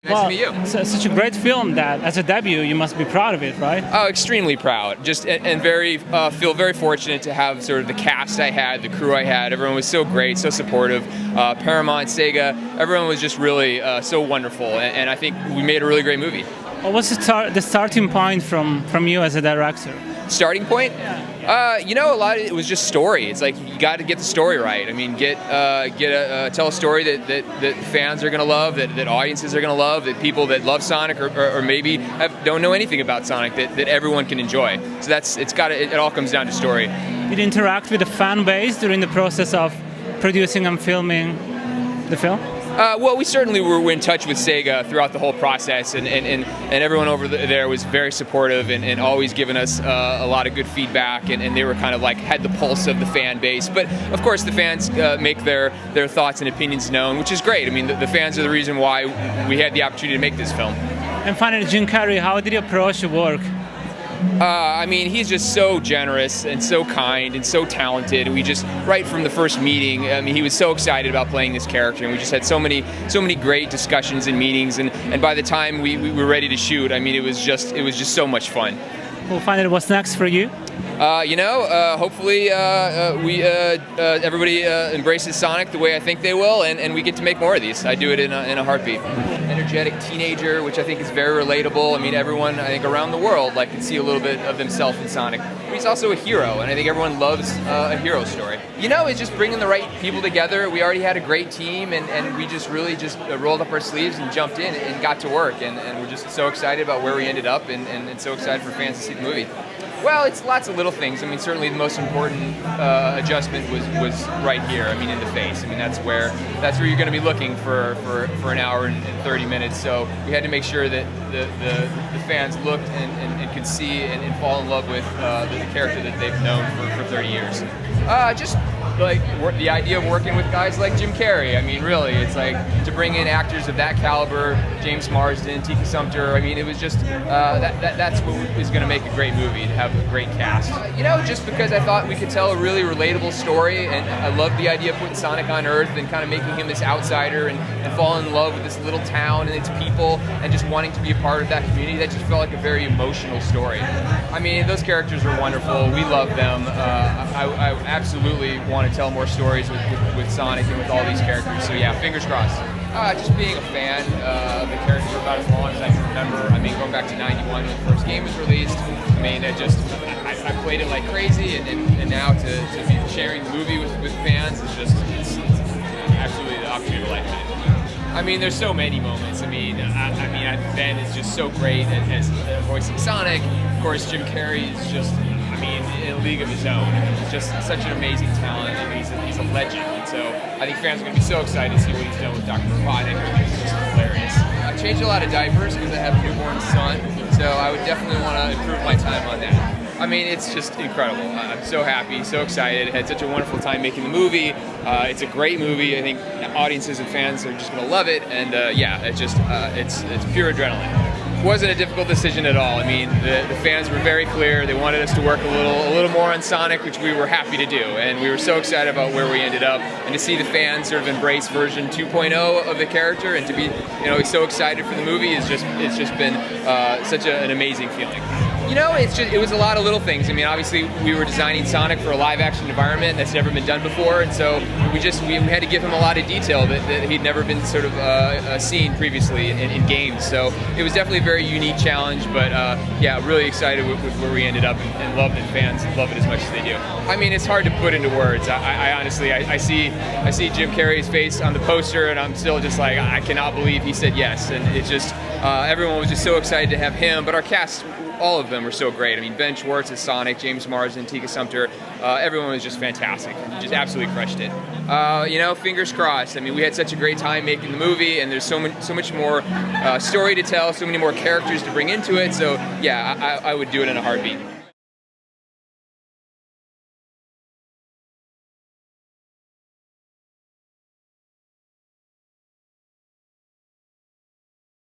Nice to meet you. It's such a great film that, as a debut, you must be proud of it, right? Oh, extremely proud. Just and very feel very fortunate to have sort of the cast I had, the crew I had. Everyone was so great, so supportive. Paramount, Sega, everyone was just really so wonderful, and I think we made a really great movie. What was the starting point from you as a director? Starting point? You know, a lot of it was just story. It's like you got to get the story right. I mean, tell a story that fans are going to love, that audiences are going to love, that people that love Sonic or maybe don't know anything about Sonic that everyone can enjoy. So it all comes down to story. Did you interact with the fan base during the process of producing and filming the film? Well, we certainly were in touch with Sega throughout the whole process, and everyone over there was very supportive and always giving us a lot of good feedback, and they were kind of like had the pulse of the fan base. But of course, the fans make their thoughts and opinions known, which is great. I mean, the fans are the reason why we had the opportunity to make this film. And finally, Jim Carrey, how did you approach the work? I mean, he's just so generous and so kind and so talented. We just, right from the first meeting, I mean, he was so excited about playing this character, and we just had so many great discussions and meetings. And by the time we were ready to shoot, I mean, it was just so much fun. Well, finally, what's next for you? Hopefully everybody embraces Sonic the way I think they will, and we get to make more of these. I do it in a heartbeat. Energetic teenager, which I think is very relatable. I mean, everyone, I think, around the world can see a little bit of themselves in Sonic. But he's also a hero, and I think everyone loves a hero story. You know, it's just bringing the right people together. We already had a great team, and we just really rolled up our sleeves and jumped in and got to work. And we're just so excited about where we ended up, and so excited for fans to see the movie. Well, it's lots of little things. I mean, certainly the most important adjustment was right here. I mean, in the face. I mean, that's where you're going to be looking for an hour and 30 minutes. So we had to make sure that the fans looked and could see and fall in love with the character that they've known for 30 years. Just like the idea of working with guys like Jim Carrey. I mean, really, it's like to bring in actors of that caliber, James Marsden, Tika Sumpter. I mean, it was just that's what is going to make a great movie, to have a great cast. You know, just because I thought we could tell a really relatable story, and I love the idea of putting Sonic on Earth and kind of making him this outsider and falling in love with this little town and its people and just wanting to be a part of that community. That just felt like a very emotional story. I mean, those characters are wonderful. We love them. I absolutely want to tell more stories with Sonic and with all these characters. So yeah, fingers crossed. Just being a fan of the character for about as long as I can remember. I mean, going back to '91 when the first game was released. I mean, I played it like crazy, and now to be sharing the movie with fans is it's absolutely the opportunity of a lifetime. I mean, there's so many moments. I mean, Ben is just so great as voicing Sonic. Of course, Jim Carrey is just, I mean, in a league of his own. He's just such an amazing talent, and he's a legend. And so I think fans are going to be so excited to see what he's done with Dr. Robotnik. It's just hilarious. I changed a lot of diapers because I have a newborn son, so I would definitely want to improve my time on that. I mean, it's just incredible. I'm so happy, so excited. Had such a wonderful time making the movie. It's a great movie. I think audiences and fans are just going to love it. And yeah, it's pure adrenaline. It wasn't a difficult decision at all. I mean, the fans were very clear. They wanted us to work a little more on Sonic, which we were happy to do. And we were so excited about where we ended up. And to see the fans sort of embrace version 2.0 of the character, and to be, so excited for the movie it's just been such an amazing feeling. You know, it was a lot of little things. I mean, obviously we were designing Sonic for a live-action environment that's never been done before, and so we had to give him a lot of detail that he'd never been sort of seen previously in games. So it was definitely a very unique challenge, but yeah, really excited with where we ended up, and love that fans love it as much as they do. I mean, it's hard to put into words. I honestly see Jim Carrey's face on the poster, and I'm still just like, I cannot believe he said yes. And it's just everyone was just so excited to have him, but our cast, all of them were so great. I mean, Ben Schwartz as Sonic, James Marsden, Tika Sumpter, everyone was just fantastic. Just absolutely crushed it. Fingers crossed. I mean, we had such a great time making the movie, and there's so much more story to tell, so many more characters to bring into it. So yeah, I would do it in a heartbeat.